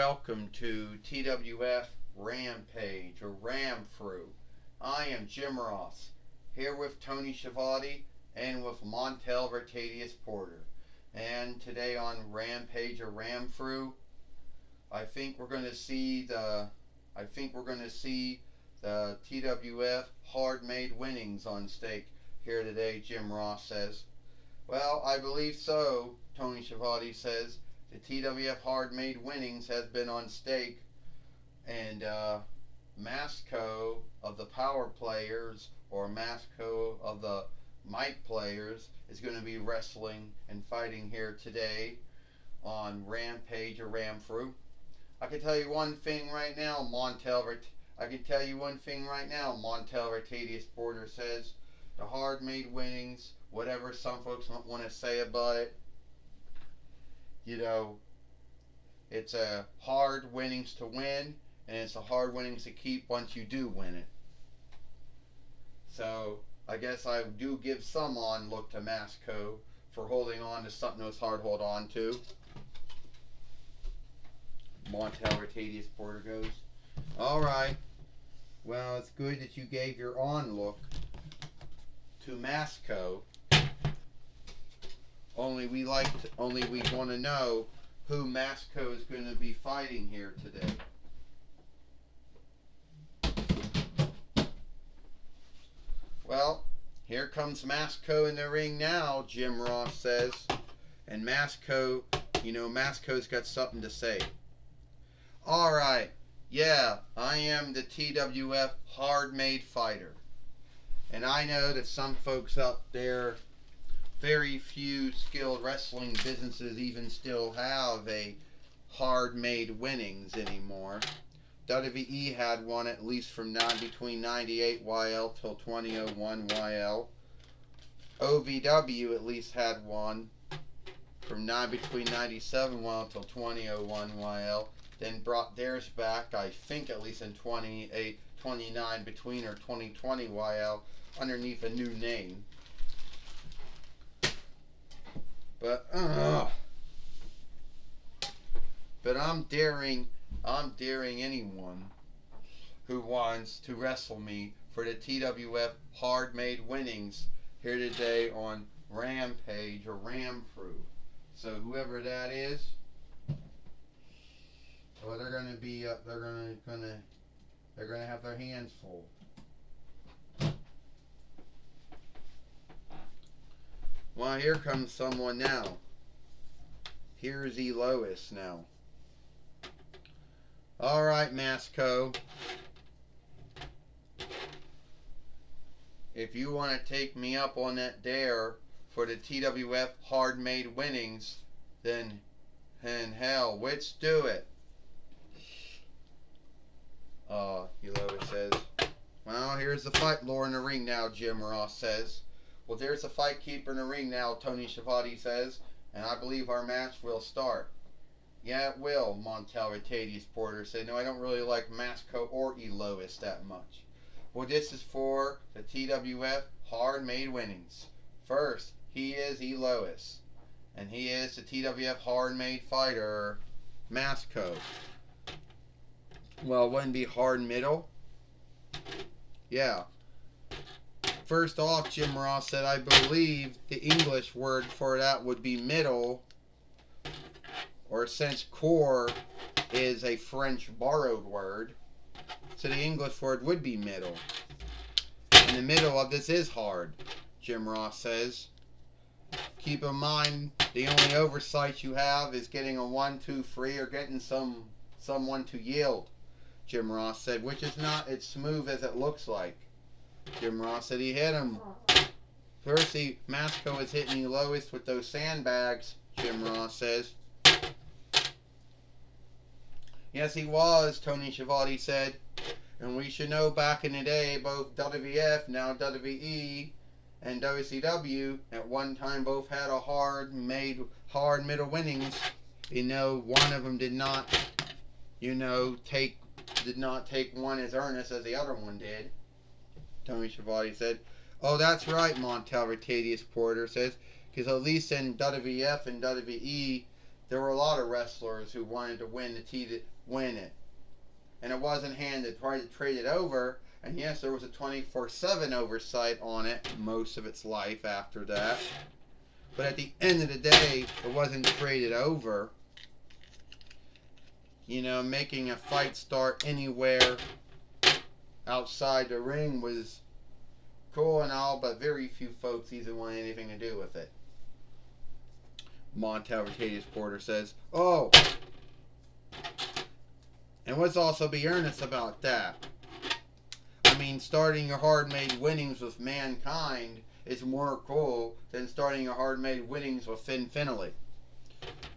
welcome to TWF Rampage or Ramfru. I am Jim Ross, here with Tony Schiavone and with Montel Vertadius Porter. And today on Rampage or Ramfru, I think we're going to see the TWF hard-made winnings on stake here today, Jim Ross says. Well, I believe so, Tony Schiavone says. The TWF hard-made winnings has been on stake, and Masco of the power players or Masco of the mic players is going to be wrestling and fighting here today on Rampage or Ramfru. I can tell you one thing right now, Montel Vertadius Porter says. The hard-made winnings, whatever some folks want to say about it, you know, it's a hard winnings to win, and it's a hard winnings to keep once you do win it. So I guess I do give some on look to Masco for holding on to something that was hard to hold on to. Montel Vertadius Porter goes, all right. Well, it's good that you gave your on look to Masco. Only we want to know who Masco is going to be fighting here today. Well, here comes Masco in the ring now, Jim Ross says. And Masco's got something to say. Alright, yeah, I am the TWF hard-made fighter. And I know that some folks out there, very few skilled wrestling businesses even still have a hard-made winnings anymore. WWE had one at least from between 98 YL till 2001 YL. OVW at least had one from between 97 YL till 2001 YL. Then brought theirs back, I think at least in 29 between or 2020 YL underneath a new name. But I'm daring anyone who wants to wrestle me for the TWF hard-made winnings here today on Rampage or Ramfru. So whoever that is, well, they're gonna have their hands full. Well, here comes someone now. Here's Lois now. Alright, Masco. If you want to take me up on that dare for the TWF hard-made winnings, then hell, let's do it. Lois says. Well, here's the fight lore in the ring now, Jim Ross says. Well, there's the fight keeper in the ring now, Tony Schiavone says, and I believe our match will start. Yeah, it will, Montel Vertadius Porter said. No, I don't really like Masco or Lois that much. Well, this is for the TWF hard-made winnings. First, he is Lois, and he is the TWF hard-made fighter, Masco. Well, it wouldn't be hard middle. Yeah. First off, Jim Ross said, I believe the English word for that would be middle, or since core is a French borrowed word, so the English word would be middle. And the middle of this is hard, Jim Ross says. Keep in mind, the only oversight you have is getting a 1-2-3 or getting someone to yield, Jim Ross said, which is not as smooth as it looks like. Jim Ross said he hit him. First, Masco was hitting Lois with those sandbags, Jim Ross says. Yes, he was, Tony Schiavone said. And we should know back in the day, both WWF, now WWE, and WCW, at one time both had a hard middle winnings. One of them did not take one as earnest as the other one did. Tony Schiavone said. Oh, that's right, Montel Vertadius Porter says, because at least in WWF and WWE, there were a lot of wrestlers who wanted to win win it, and it wasn't handed, tried to trade it over. And yes, there was a 24/7 oversight on it most of its life after that. But at the end of the day, it wasn't traded over. You know, making a fight start anywhere outside the ring was cool and all, but very few folks even want anything to do with it. Montel Ricadius Porter says, oh, and let's also be earnest about that. I mean, starting your hard-made winnings with Mankind is more cool than starting your hard-made winnings with Finn Finlay.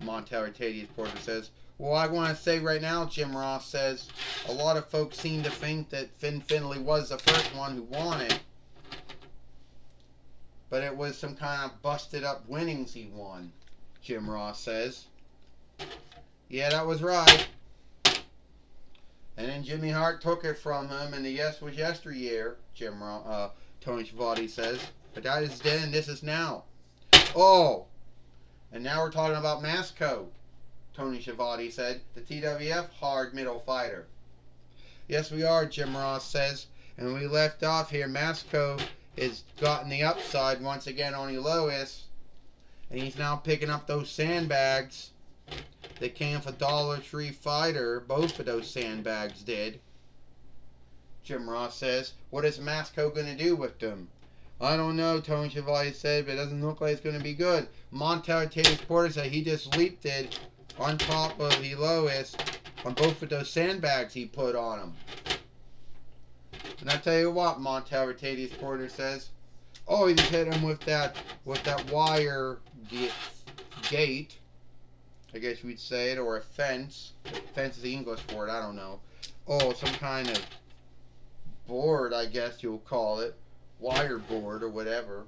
Montel Ricadius Porter says, well, I want to say right now, Jim Ross says, a lot of folks seem to think that Finn Finlay was the first one who won it. But it was some kind of busted up winnings he won, Jim Ross says. Yeah, that was right. And then Jimmy Hart took it from him, and the yes was yesteryear, Tony Schiavone says. But that is then, and this is now. Oh, and now we're talking about Masco, Tony Schiavone said, the TWF hard middle fighter. Yes, we are, Jim Ross says. And we left off here, Masco has gotten the upside once again on Elois, and he's now picking up those sandbags that came for Dollar Tree Fighter. Both of those sandbags did. Jim Ross says, what is Masco going to do with them? I don't know, Tony Schiavone said, but it doesn't look like it's going to be good. Montel Ricadius Porter said he just leaped it on top of Elois on both of those sandbags he put on him. And I tell you what, Montel Ricadius Porter says, oh, he just hit him with that wire gate, I guess you would say it, or a fence. Fence is the English word, I don't know. Oh, some kind of board, I guess you'll call it. Wire board or whatever.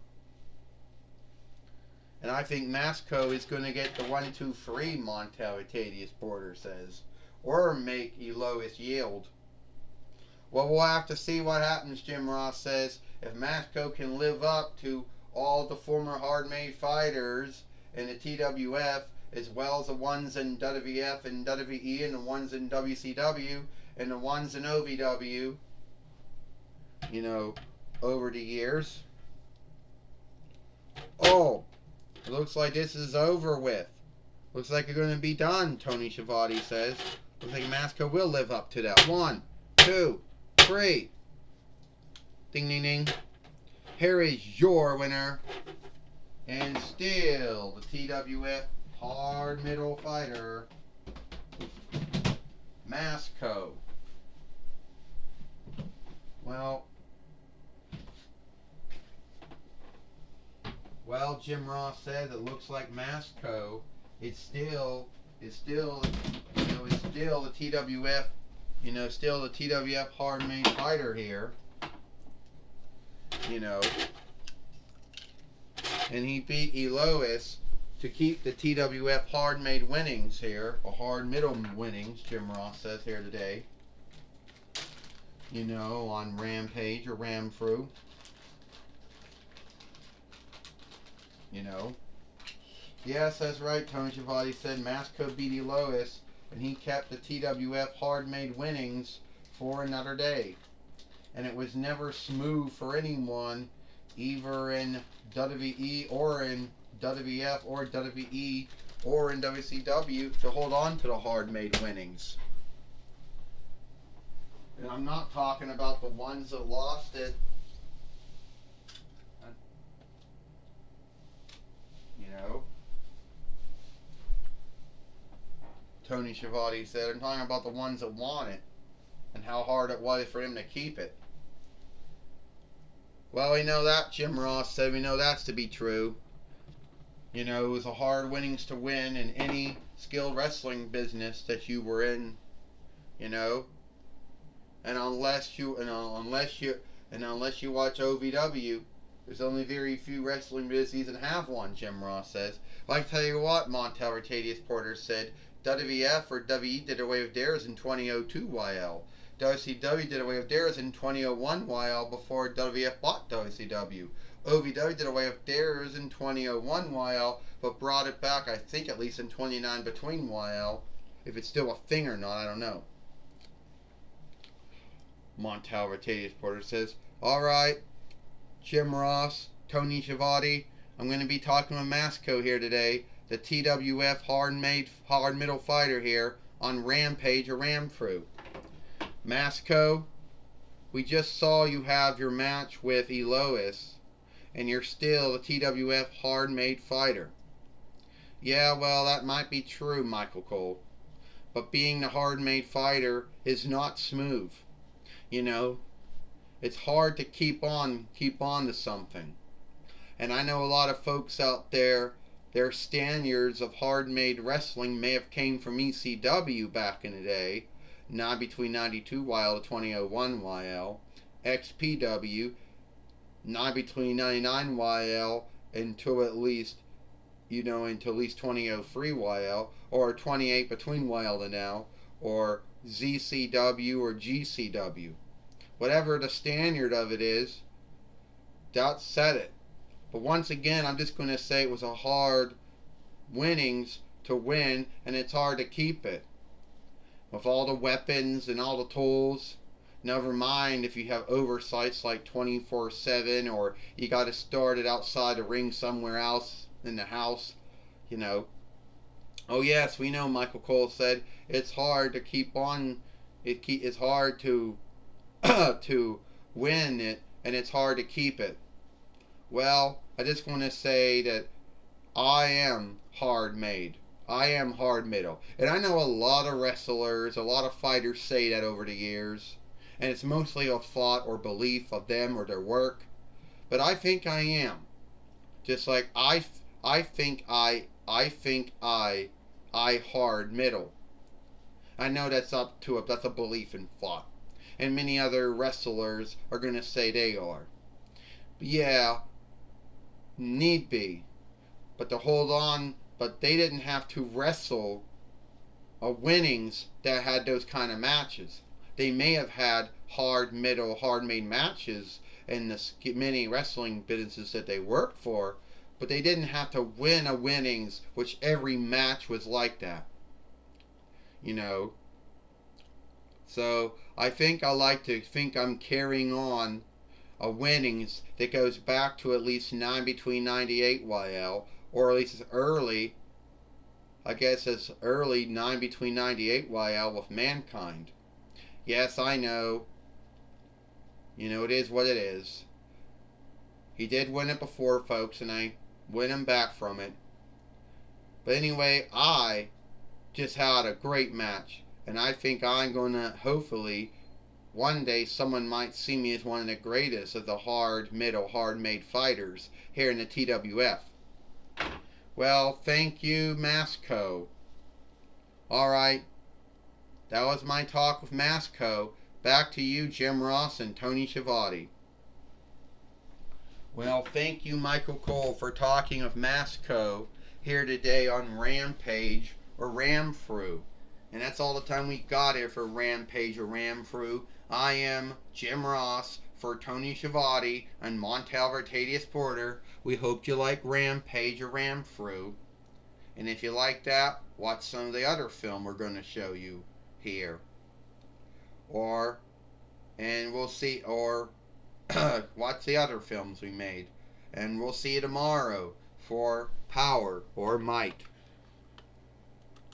And I think Masco is going to get the 1-2-3, Montel Ricadius Porter says. Or make Elois yield. Well, we'll have to see what happens, Jim Ross says. If Masco can live up to all the former hard-made fighters in the TWF, as well as the ones in WWF and WWE, and the ones in WCW, and the ones in OVW, you know, over the years. Oh, it looks like this is over with. Looks like you're going to be done, Tony Schiavone says. Looks like Masco will live up to that. 1, 2, 3. Ding, ding, ding. Here is your winner. And still the TWF hard middle fighter, Masco. Well, Jim Ross said it looks like Masco is still the TWF, still the TWF hard-made fighter here, and he beat Elois to keep the TWF hard-made winnings here, or hard middle winnings, Jim Ross says here today, on Rampage or Ramfru. Yes, that's right, Tony Schiavone said. Masco beat Elois, and he kept the TWF hard-made winnings for another day. And it was never smooth for anyone, either in WWE or in WWF or WWE or in WCW, to hold on to the hard-made winnings. And I'm not talking about the ones that lost it. Tony Schiavone said, I'm talking about the ones that won it and how hard it was for him to keep it. Well, we know that, Jim Ross said. We know that's to be true. It was a hard winnings to win in any skilled wrestling business that you were in, and unless you watch OVW, there's only very few wrestling businesses that have one, Jim Ross says. Well, I tell you what, Montel Ricadius Porter said, WWF or WE did away with theirs in 2002 YL. WCW did away with theirs in 2001 YL before WWF bought WCW. OVW did away with theirs in 2001 YL, but brought it back, I think, at least in 29 between YL. If it's still a thing or not, I don't know. Montel Rotatius Porter says, alright, Jim Ross, Tony Schiavone, I'm going to be talking with Masco here today, the TWF hard middle fighter here on Rampage or Ramfru. Masco, we just saw you have your match with Elois, and you're still the TWF hard-made fighter. Yeah, well, that might be true, Michael Cole. But being the hard-made fighter is not smooth. You know, it's hard to keep on to something. And I know a lot of folks out there, their standards of hard-made wrestling may have came from ECW back in the day, not between 92 YL to 2001 YL, XPW, not between 99 YL until at least, until at least 2003 YL, or 28 between YL to now, or ZCW or GCW. Whatever the standard of it is, that said it. But once again, I'm just going to say it was a hard winnings to win, and it's hard to keep it. With all the weapons and all the tools, never mind if you have oversights like 24/7, or you got to start it outside the ring somewhere else in the house, Oh yes, we know, Michael Cole said, it's hard to keep on, it's hard to to win it, and it's hard to keep it. Well, I just want to say that I am hard made. I am hard middle. And I know a lot of wrestlers, a lot of fighters say that over the years. And it's mostly a thought or belief of them or their work. But I think I am. Just like I think I hard middle. I know that's that's a belief and thought. And many other wrestlers are going to say they are. But yeah, need be. But to hold on, but they didn't have to wrestle a winnings that had those kind of matches. They may have had hard middle, hard made matches in the many wrestling businesses that they worked for, but they didn't have to win a winnings, which every match was like that. So I think I like to think I'm carrying on a winnings that goes back to at least between 98 YL, or at least as early, I guess as early 9 between 98 YL with Mankind. Yes, I know. It is what it is. He did win it before, folks, and I win him back from it. But anyway, I just had a great match, and I think I'm going to, hopefully, one day someone might see me as one of the greatest of the hard middle, hard-made fighters here in the TWF. Well, thank you, Masco. Alright, that was my talk with Masco. Back to you, Jim Ross and Tony Schiavone. Well, thank you, Michael Cole, for talking with Masco here today on Rampage or Ramfru. And that's all the time we got here for Rampage or Ramfru. I am Jim Ross for Tony Schiavone and Montel Rotatius Porter. We hope you like Rampage or Ramfru. And if you like that, watch some of the other film we're going to show you here. And we'll see, watch the other films we made. And we'll see you tomorrow for Power or Might.